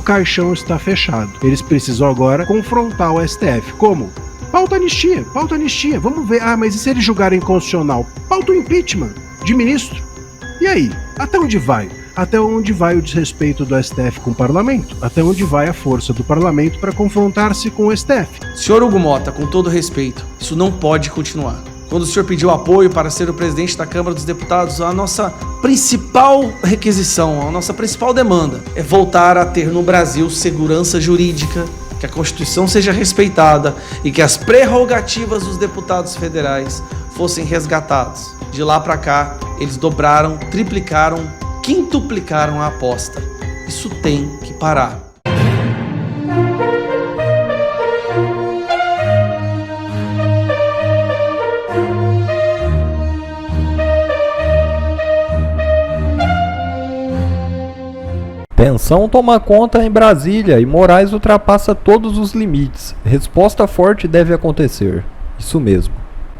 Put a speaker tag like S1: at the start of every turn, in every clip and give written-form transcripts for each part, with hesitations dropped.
S1: caixão está fechado. Eles precisam agora confrontar o STF. Como? Pauta anistia, vamos ver. Mas e se eles julgarem inconstitucional? Pauta o impeachment de ministro. E aí? Até onde vai? Até onde vai o desrespeito do STF com o parlamento? Até onde vai a força do parlamento para confrontar-se com o STF?
S2: Senhor Hugo Mota, com todo respeito, isso não pode continuar. Quando o senhor pediu apoio para ser o presidente da Câmara dos Deputados, a nossa principal requisição, a nossa principal demanda é voltar a ter no Brasil segurança jurídica, que a Constituição seja respeitada e que as prerrogativas dos deputados federais fossem resgatadas. De lá para cá, eles dobraram, triplicaram, quintuplicaram a aposta. Isso tem que parar.
S3: Tensão toma conta em Brasília e Moraes ultrapassa todos os limites. Resposta forte deve acontecer. Isso mesmo.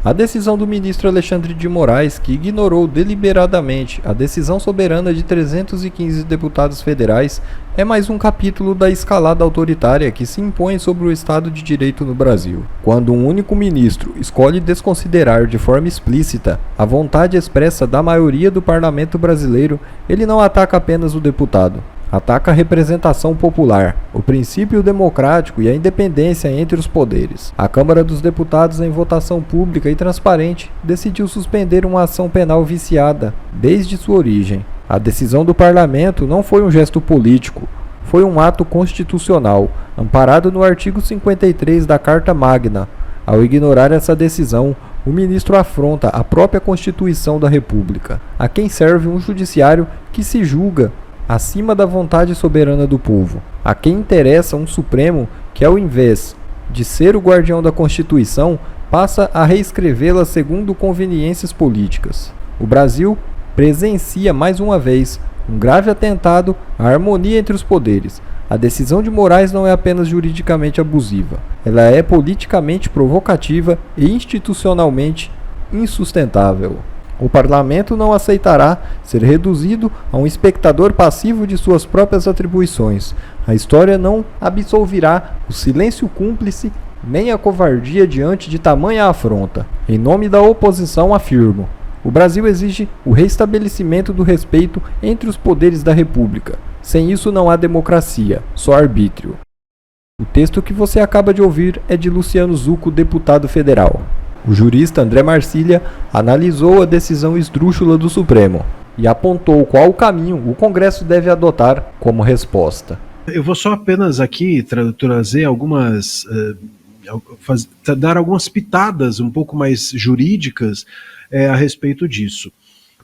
S3: A decisão do ministro Alexandre de Moraes, que ignorou deliberadamente a decisão soberana de 315 deputados federais, é mais um capítulo da escalada autoritária que se impõe sobre o Estado de Direito no Brasil. Quando um único ministro escolhe desconsiderar de forma explícita a vontade expressa da maioria do parlamento brasileiro, ele não ataca apenas o deputado. Ataca a representação popular, o princípio democrático e a independência entre os poderes. A Câmara dos Deputados, em votação pública e transparente, decidiu suspender uma ação penal viciada desde sua origem. A decisão do parlamento não foi um gesto político, foi um ato constitucional, amparado no artigo 53 da Carta Magna. Ao ignorar essa decisão, o ministro afronta a própria Constituição da República, a quem serve um judiciário que se julga acima da vontade soberana do povo, a quem interessa um Supremo que, ao invés de ser o guardião da Constituição, passa a reescrevê-la segundo conveniências políticas. O Brasil presencia mais uma vez um grave atentado à harmonia entre os poderes. A decisão de Moraes não é apenas juridicamente abusiva, ela é politicamente provocativa e institucionalmente insustentável. O parlamento não aceitará ser reduzido a um espectador passivo de suas próprias atribuições. A história não absolverá o silêncio cúmplice nem a covardia diante de tamanha afronta. Em nome da oposição, afirmo: o Brasil exige o restabelecimento do respeito entre os poderes da República. Sem isso não há democracia, só arbítrio. O texto que você acaba de ouvir é de Luciano Zucco, deputado federal. O jurista André Marcília analisou a decisão esdrúxula do Supremo e apontou qual o caminho o Congresso deve adotar como resposta.
S1: Eu vou só apenas aqui trazer algumas, dar algumas pitadas um pouco mais jurídicas a respeito disso.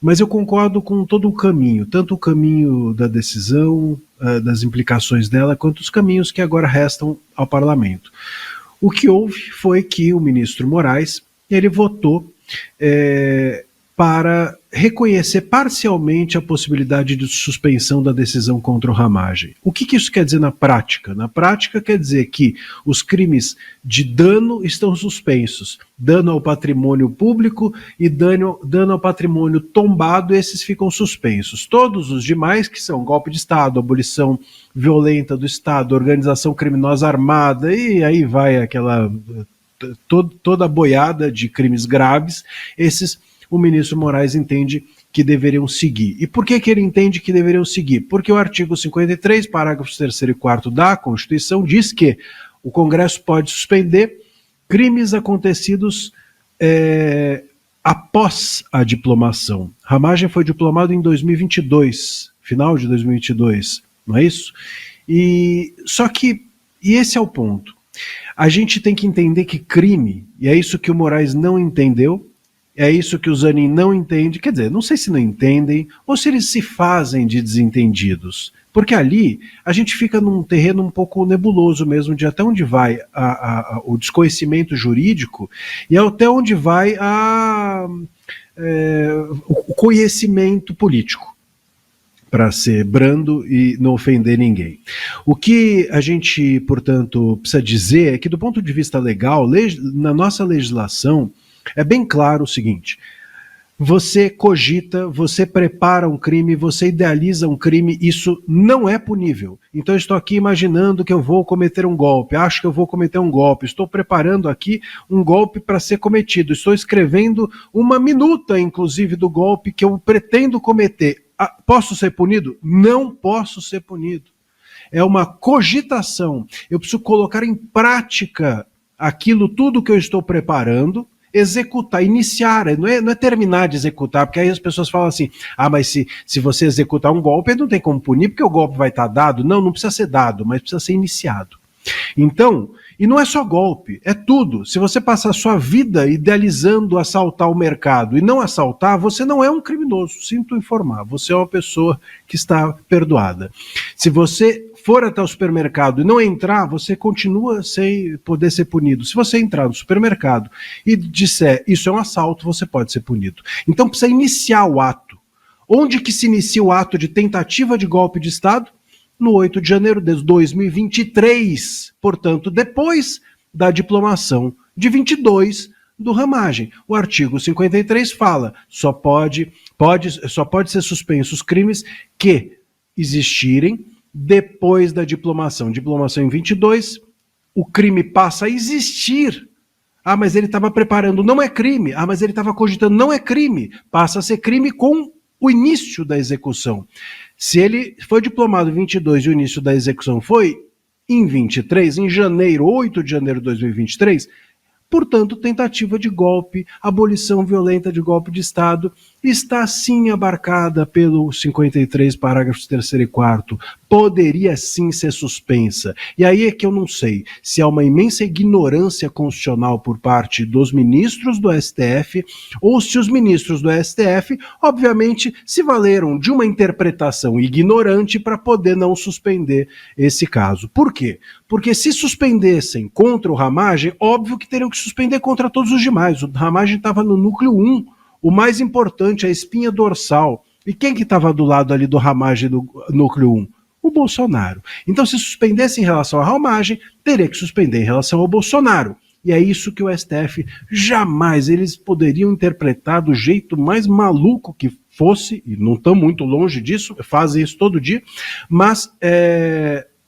S1: Mas eu concordo com todo o caminho, tanto o caminho da decisão, das implicações dela, quanto os caminhos que agora restam ao parlamento. O que houve foi que o ministro Moraes, ele votou para reconhecer parcialmente a possibilidade de suspensão da decisão contra o Ramagem. O que isso quer dizer na prática? Na prática quer dizer que os crimes de dano estão suspensos. Dano ao patrimônio público e dano ao patrimônio tombado, esses ficam suspensos. Todos os demais, que são golpe de Estado, abolição violenta do Estado, organização criminosa armada, e aí vai aquela toda a boiada de crimes graves, esses o ministro Moraes entende que deveriam seguir. E por que ele entende que deveriam seguir? Porque o artigo 53, parágrafos 3º e 4º da Constituição diz que o Congresso pode suspender crimes acontecidos após a diplomação. Ramagem foi diplomado em 2022, final de 2022, não é isso? E esse é o ponto. A gente tem que entender que crime, e é isso que o Moraes não entendeu, é isso que o Zanin não entende, quer dizer, não sei se não entendem, ou se eles se fazem de desentendidos, porque ali a gente fica num terreno um pouco nebuloso mesmo, de até onde vai o desconhecimento jurídico, e até onde vai o conhecimento político, para ser brando e não ofender ninguém. O que a gente, portanto, precisa dizer é que, do ponto de vista legal, na nossa legislação, é bem claro o seguinte: Você cogita, você prepara um crime, você idealiza um crime, isso não é punível. Então eu estou aqui imaginando que eu vou cometer um golpe, acho que eu vou cometer um golpe, estou preparando aqui um golpe para ser cometido, estou escrevendo uma minuta, inclusive, do golpe que eu pretendo cometer. Posso ser punido? Não posso ser punido. É uma cogitação. Eu preciso colocar em prática aquilo tudo que eu estou preparando, executar, iniciar, não é terminar de executar, porque aí as pessoas falam assim, mas se você executar um golpe, não tem como punir, porque o golpe vai estar dado. Não precisa ser dado, mas precisa ser iniciado. Então, e não é só golpe, é tudo. Se você passar a sua vida idealizando assaltar o mercado e não assaltar, você não é um criminoso, sinto informar, você é uma pessoa que está perdoada. Se você for até o supermercado e não entrar, você continua sem poder ser punido. Se você entrar no supermercado e disser isso é um assalto, você pode ser punido. Então precisa iniciar o ato. Onde que se inicia o ato de tentativa de golpe de Estado? No 8 de janeiro de 2023, portanto, depois da diplomação de 22 do Ramagem. O artigo 53 fala, só pode ser suspenso os crimes que existirem depois da diplomação. Diplomação em 22, o crime passa a existir. Mas ele estava preparando, não é crime. Mas ele estava cogitando, não é crime. Passa a ser crime com o início da execução. Se ele foi diplomado em 22 e o início da execução foi em 23, em janeiro, 8 de janeiro de 2023, portanto, tentativa de golpe, abolição violenta de golpe de Estado, está sim abarcada pelo 53, parágrafos 3º e 4º, poderia sim ser suspensa. E aí é que eu não sei se há uma imensa ignorância constitucional por parte dos ministros do STF, ou se os ministros do STF, obviamente, se valeram de uma interpretação ignorante para poder não suspender esse caso. Por quê? Porque se suspendessem contra o Ramagem, óbvio que teriam que suspender contra todos os demais. O Ramagem estava no núcleo 1, o mais importante, a espinha dorsal. E quem que estava do lado ali do Ramagem do núcleo 1? O Bolsonaro. Então, se suspendesse em relação ao Ramagem, teria que suspender em relação ao Bolsonaro. E é isso que o STF jamais, eles poderiam interpretar do jeito mais maluco que fosse, e não estão muito longe disso, fazem isso todo dia, mas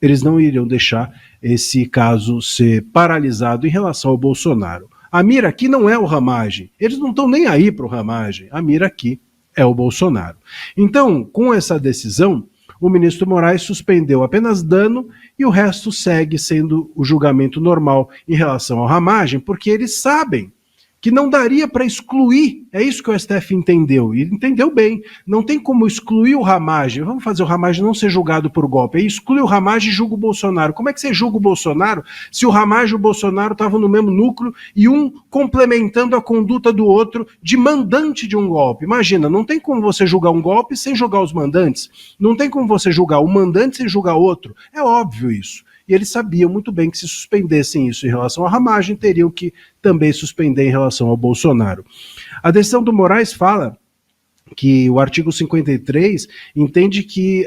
S1: eles não iriam deixar esse caso ser paralisado em relação ao Bolsonaro. A mira aqui não é o Ramagem, eles não estão nem aí para o Ramagem, a mira aqui é o Bolsonaro. Então, com essa decisão, o ministro Moraes suspendeu apenas dano e o resto segue sendo o julgamento normal em relação ao Ramagem, porque eles sabem que não daria para excluir, é isso que o STF entendeu, e entendeu bem, não tem como excluir o Ramagem, vamos fazer o Ramagem não ser julgado por golpe, aí exclui o Ramagem e julga o Bolsonaro. Como é que você julga o Bolsonaro se o Ramagem e o Bolsonaro estavam no mesmo núcleo e um complementando a conduta do outro de mandante de um golpe? Imagina, não tem como você julgar um golpe sem julgar os mandantes, não tem como você julgar o mandante sem julgar outro, é óbvio isso. E eles sabiam muito bem que se suspendessem isso em relação à Ramagem, teriam que também suspender em relação ao Bolsonaro. A decisão do Moraes fala que o artigo 53 entende que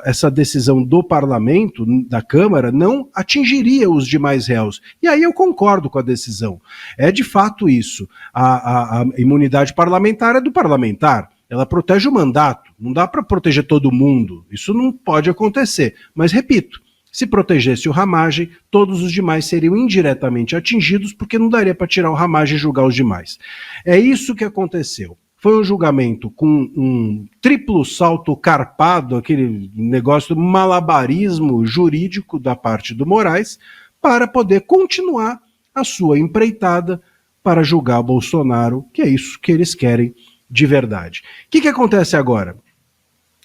S1: essa decisão do parlamento, da Câmara, não atingiria os demais réus. E aí eu concordo com a decisão. É de fato isso. A imunidade parlamentar é do parlamentar. Ela protege o mandato. Não dá para proteger todo mundo. Isso não pode acontecer. Mas, repito, se protegesse o Ramagem, todos os demais seriam indiretamente atingidos, porque não daria para tirar o Ramagem e julgar os demais. É isso que aconteceu. Foi um julgamento com um triplo salto carpado, aquele negócio do malabarismo jurídico da parte do Moraes, para poder continuar a sua empreitada para julgar Bolsonaro, que é isso que eles querem de verdade. O que acontece agora?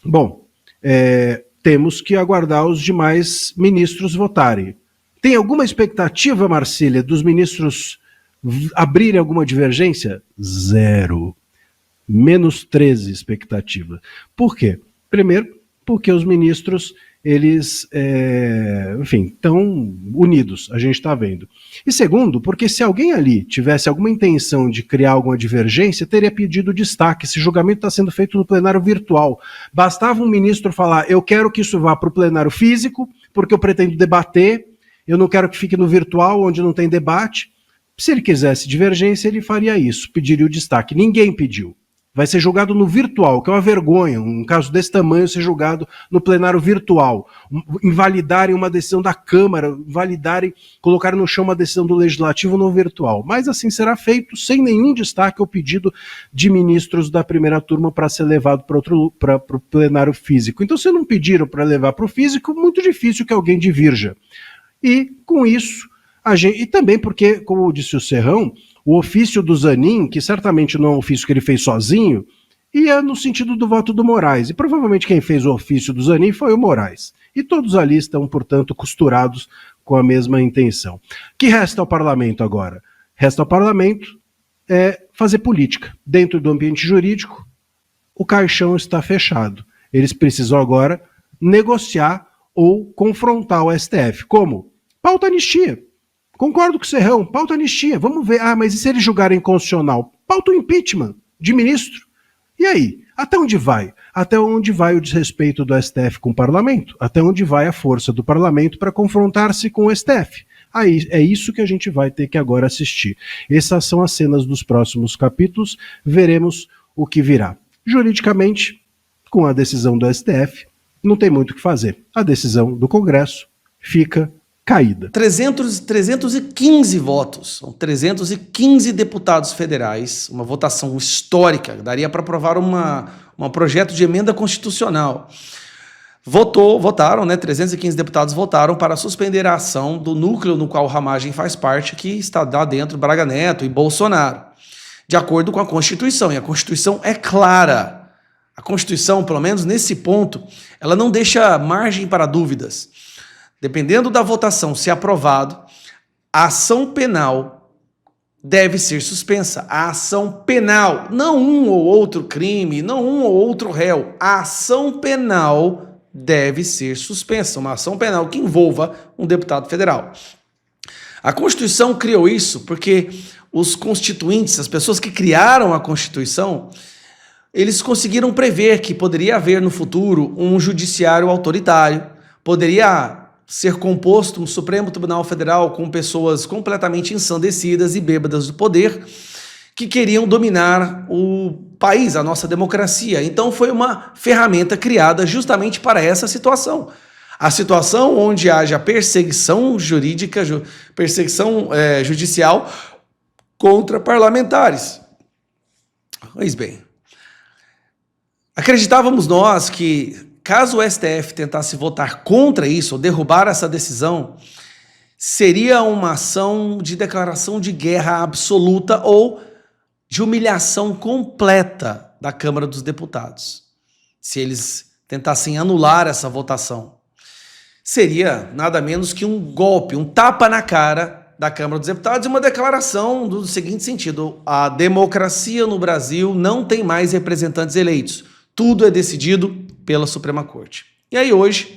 S1: Bom, temos que aguardar os demais ministros votarem. Tem alguma expectativa, Marcília, dos ministros abrirem alguma divergência? Zero. Menos 13 expectativa. Por quê? Primeiro, porque os ministros, eles, enfim, estão unidos, a gente está vendo. E segundo, porque se alguém ali tivesse alguma intenção de criar alguma divergência, teria pedido destaque. Esse julgamento está sendo feito no plenário virtual. Bastava um ministro falar, eu quero que isso vá para o plenário físico, porque eu pretendo debater, eu não quero que fique no virtual, onde não tem debate. Se ele quisesse divergência, ele faria isso, pediria o destaque. Ninguém pediu. vai ser julgado no virtual, que é uma vergonha, um caso desse tamanho ser julgado no plenário virtual, invalidarem uma decisão da Câmara, colocarem no chão uma decisão do Legislativo no virtual. Mas assim será feito, sem nenhum destaque ao pedido de ministros da primeira turma para ser levado para o plenário físico. Então, se não pediram para levar para o físico, muito difícil que alguém divirja. E, com isso, e também porque, como disse o Serrão, o ofício do Zanin, que certamente não é um ofício que ele fez sozinho, ia no sentido do voto do Moraes. E provavelmente quem fez o ofício do Zanin foi o Moraes. E todos ali estão, portanto, costurados com a mesma intenção. O que resta ao parlamento agora? Resta ao parlamento fazer política. Dentro do ambiente jurídico, o caixão está fechado. Eles precisam agora negociar ou confrontar o STF. Como? Pauta anistia. Concordo com o Serrão, pauta anistia. Vamos ver. Mas e se eles julgarem constitucional? Pauta o impeachment de ministro. E aí? Até onde vai? Até onde vai o desrespeito do STF com o parlamento? Até onde vai a força do parlamento para confrontar-se com o STF? Aí é isso que a gente vai ter que agora assistir. Essas são as cenas dos próximos capítulos. Veremos o que virá. Juridicamente, com a decisão do STF, não tem muito o que fazer. A decisão do Congresso fica caída.
S2: 315 votos, são 315 deputados federais, uma votação histórica, daria para aprovar um projeto de emenda constitucional. Votaram, 315 deputados votaram para suspender a ação do núcleo no qual Ramagem faz parte, que está lá dentro Braga Neto e Bolsonaro, de acordo com a Constituição, e a Constituição é clara. A Constituição, pelo menos nesse ponto, ela não deixa margem para dúvidas. Dependendo da votação, se aprovado, a ação penal deve ser suspensa. A ação penal, não um ou outro crime, não um ou outro réu. A ação penal deve ser suspensa. Uma ação penal que envolva um deputado federal. A Constituição criou isso porque os constituintes, as pessoas que criaram a Constituição, eles conseguiram prever que poderia haver no futuro um judiciário autoritário, poderia ser composto um Supremo Tribunal Federal com pessoas completamente ensandecidas e bêbadas do poder que queriam dominar o país, a nossa democracia. Então foi uma ferramenta criada justamente para essa situação. A situação onde haja perseguição jurídica, perseguição judicial contra parlamentares. Pois bem, acreditávamos nós que caso o STF tentasse votar contra isso, ou derrubar essa decisão, seria uma ação de declaração de guerra absoluta ou de humilhação completa da Câmara dos Deputados. Se eles tentassem anular essa votação, seria nada menos que um golpe, um tapa na cara da Câmara dos Deputados e uma declaração do seguinte sentido: a democracia no Brasil não tem mais representantes eleitos. Tudo é decidido pela Suprema Corte. E aí hoje,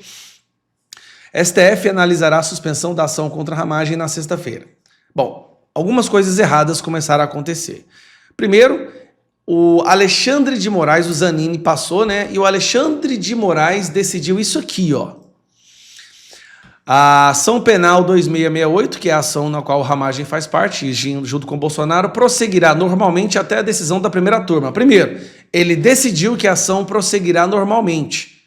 S2: STF analisará a suspensão da ação contra a Ramagem na sexta-feira. Bom, algumas coisas erradas começaram a acontecer. Primeiro, o Alexandre de Moraes, o Zanin passou, e o Alexandre de Moraes decidiu isso aqui, A ação penal 2668, que é a ação na qual o Ramagem faz parte, junto com o Bolsonaro, prosseguirá normalmente até a decisão da primeira turma. Primeiro, ele decidiu que a ação prosseguirá normalmente.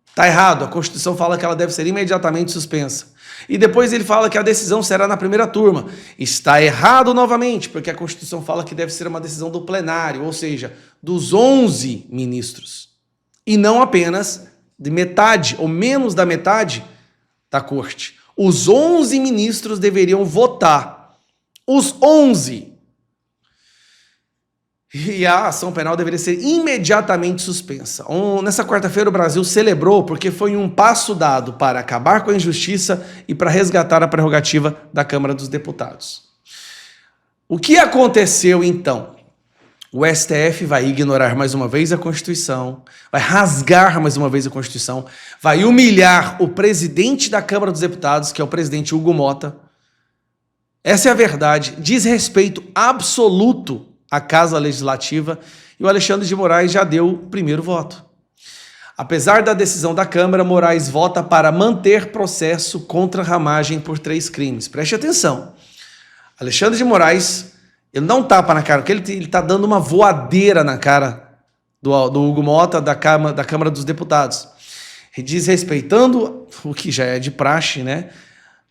S2: Está errado, a Constituição fala que ela deve ser imediatamente suspensa. E depois ele fala que a decisão será na primeira turma. Está errado novamente, porque a Constituição fala que deve ser uma decisão do plenário, ou seja, dos 11 ministros. E não apenas de metade, ou menos da metade, da corte. Os 11 ministros deveriam votar. Os 11. E a ação penal deveria ser imediatamente suspensa. Nessa quarta-feira o Brasil celebrou porque foi um passo dado para acabar com a injustiça e para resgatar a prerrogativa da Câmara dos Deputados. O que aconteceu então? O STF vai ignorar mais uma vez a Constituição, vai rasgar mais uma vez a Constituição, vai humilhar o presidente da Câmara dos Deputados, que é o presidente Hugo Mota. Essa é a verdade, desrespeito absoluto à Casa Legislativa, e o Alexandre de Moraes já deu o primeiro voto. Apesar da decisão da Câmara, Moraes vota para manter processo contra Ramagem por 3 crimes. Preste atenção. Alexandre de Moraes, ele não dá um tapa na cara, porque ele está dando uma voadeira na cara do Hugo Mota, da Câmara dos Deputados, desrespeitando o que já é de praxe, né?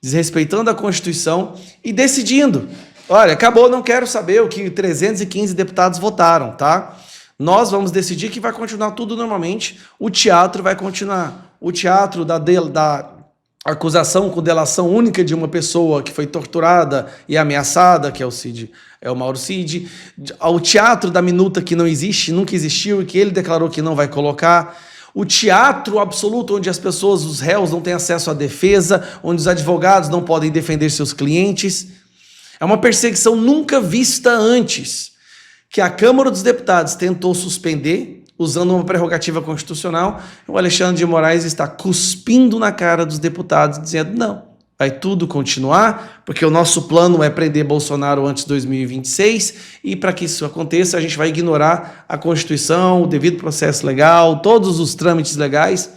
S2: Desrespeitando a Constituição e decidindo, olha, acabou, não quero saber o que 315 deputados votaram, tá? Nós vamos decidir que vai continuar tudo normalmente, o teatro vai continuar. O teatro da acusação com delação única de uma pessoa que foi torturada e ameaçada, que é o Mauro Cid, ao teatro da minuta que não existe, nunca existiu e que ele declarou que não vai colocar, o teatro absoluto onde as pessoas, os réus, não têm acesso à defesa, onde os advogados não podem defender seus clientes. É uma perseguição nunca vista antes, que a Câmara dos Deputados tentou suspender, usando uma prerrogativa constitucional. O Alexandre de Moraes está cuspindo na cara dos deputados, dizendo não, vai tudo continuar, porque o nosso plano é prender Bolsonaro antes de 2026, e para que isso aconteça, a gente vai ignorar a Constituição, o devido processo legal, todos os trâmites legais,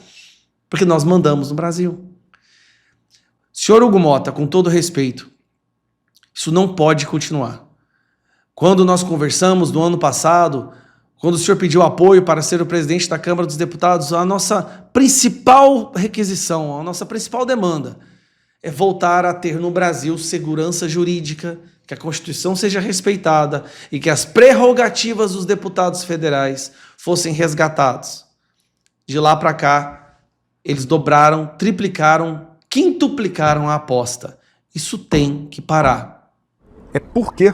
S2: porque nós mandamos no Brasil. Senhor Hugo Mota, com todo respeito, isso não pode continuar. Quando nós conversamos no ano passado, quando o senhor pediu apoio para ser o presidente da Câmara dos Deputados, a nossa principal requisição, a nossa principal demanda é voltar a ter no Brasil segurança jurídica, que a Constituição seja respeitada e que as prerrogativas dos deputados federais fossem resgatadas. De lá para cá, eles dobraram, triplicaram, quintuplicaram a aposta. Isso tem que parar.
S4: É por quê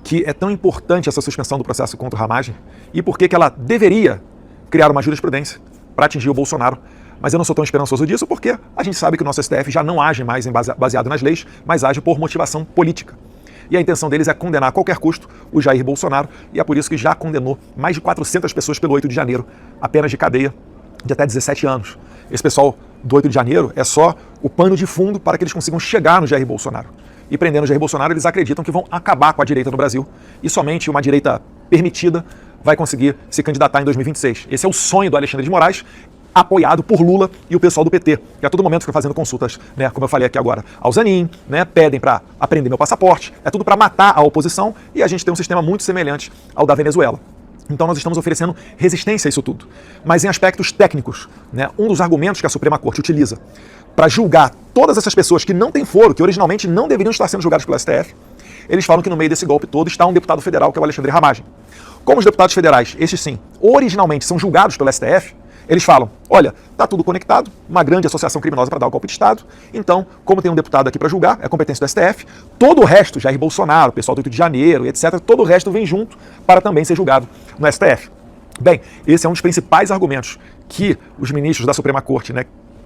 S4: que é tão importante essa suspensão do processo contra o Ramagem e por que ela deveria criar uma jurisprudência para atingir o Bolsonaro. Mas eu não sou tão esperançoso disso porque a gente sabe que o nosso STF já não age mais baseado nas leis, mas age por motivação política. E a intenção deles é condenar a qualquer custo o Jair Bolsonaro, e é por isso que já condenou mais de 400 pessoas pelo 8 de janeiro, apenas de cadeia de até 17 anos. Esse pessoal do 8 de janeiro é só o pano de fundo para que eles consigam chegar no Jair Bolsonaro. E prendendo o Jair Bolsonaro, eles acreditam que vão acabar com a direita no Brasil, e somente uma direita permitida vai conseguir se candidatar em 2026. Esse é o sonho do Alexandre de Moraes, apoiado por Lula e o pessoal do PT, que a todo momento fica fazendo consultas, né, como eu falei aqui agora, ao Zanin, né, pedem para apreender meu passaporte, é tudo para matar a oposição, e a gente tem um sistema muito semelhante ao da Venezuela. Então nós estamos oferecendo resistência a isso tudo. Mas em aspectos técnicos, né, um dos argumentos que a Suprema Corte utiliza para julgar todas essas pessoas que não têm foro, que originalmente não deveriam estar sendo julgadas pelo STF, eles falam que no meio desse golpe todo está um deputado federal, que é o Alexandre Ramagem. Como os deputados federais, estes sim, originalmente são julgados pelo STF, eles falam, olha, está tudo conectado, uma grande associação criminosa para dar o golpe de Estado, então, como tem um deputado aqui para julgar, é competência do STF, todo o resto, Jair Bolsonaro, o pessoal do 8 de janeiro, etc., todo o resto vem junto para também ser julgado no STF. Bem, esse é um dos principais argumentos que os ministros da Suprema Corte, né,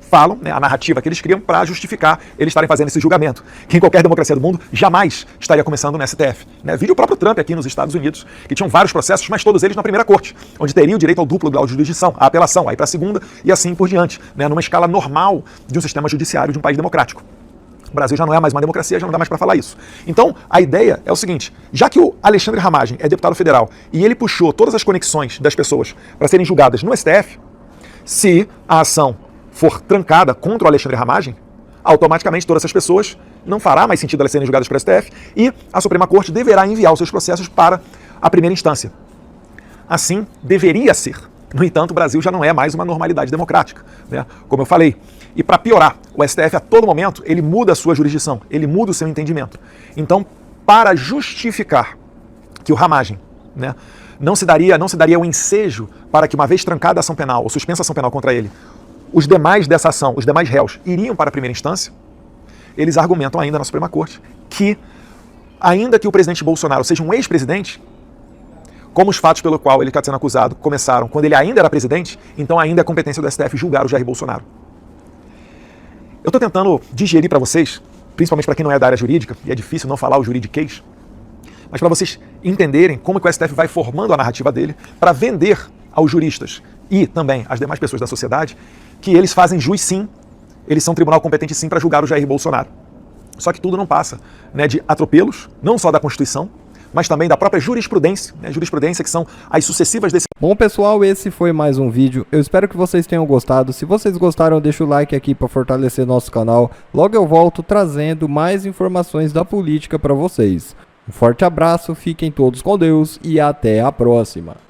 S4: falam, né, a narrativa que eles criam para justificar eles estarem fazendo esse julgamento, que em qualquer democracia do mundo jamais estaria começando no STF. Né? Vídeo o próprio Trump aqui nos Estados Unidos, que tinham vários processos, mas todos eles na primeira corte, onde teria o direito ao duplo grau de jurisdição, a apelação, aí para a segunda e assim por diante, né, numa escala normal de um sistema judiciário de um país democrático. O Brasil já não é mais uma democracia, já não dá mais para falar isso. Então, a ideia é o seguinte, já que o Alexandre Ramagem é deputado federal e ele puxou todas as conexões das pessoas para serem julgadas no STF, se a ação for trancada contra o Alexandre Ramagem, automaticamente todas essas pessoas não fará mais sentido elas serem julgadas pelo STF e a Suprema Corte deverá enviar os seus processos para a primeira instância. Assim deveria ser. No entanto, o Brasil já não é mais uma normalidade democrática, né? Como eu falei. E para piorar, o STF a todo momento ele muda a sua jurisdição, ele muda o seu entendimento. Então, para justificar que o Ramagem, né, não se daria o ensejo para que, uma vez trancada a ação penal ou suspensa a ação penal contra ele, os demais dessa ação, os demais réus, iriam para a primeira instância, eles argumentam ainda na Suprema Corte que, ainda que o presidente Bolsonaro seja um ex-presidente, como os fatos pelo qual ele está sendo acusado começaram quando ele ainda era presidente, então ainda é competência do STF julgar o Jair Bolsonaro. Eu estou tentando digerir para vocês, principalmente para quem não é da área jurídica, e é difícil não falar o juridiquês, mas para vocês entenderem como que o STF vai formando a narrativa dele para vender aos juristas e também às demais pessoas da sociedade que eles fazem jus sim, eles são tribunal competente sim para julgar o Jair Bolsonaro. Só que tudo não passa, né, de atropelos, não só da Constituição, mas também da própria jurisprudência, né, jurisprudência que são as sucessivas decisões.
S3: Bom pessoal, esse foi mais um vídeo, eu espero que vocês tenham gostado. Se vocês gostaram, deixa o like aqui para fortalecer nosso canal. Logo eu volto trazendo mais informações da política para vocês. Um forte abraço, fiquem todos com Deus e até a próxima.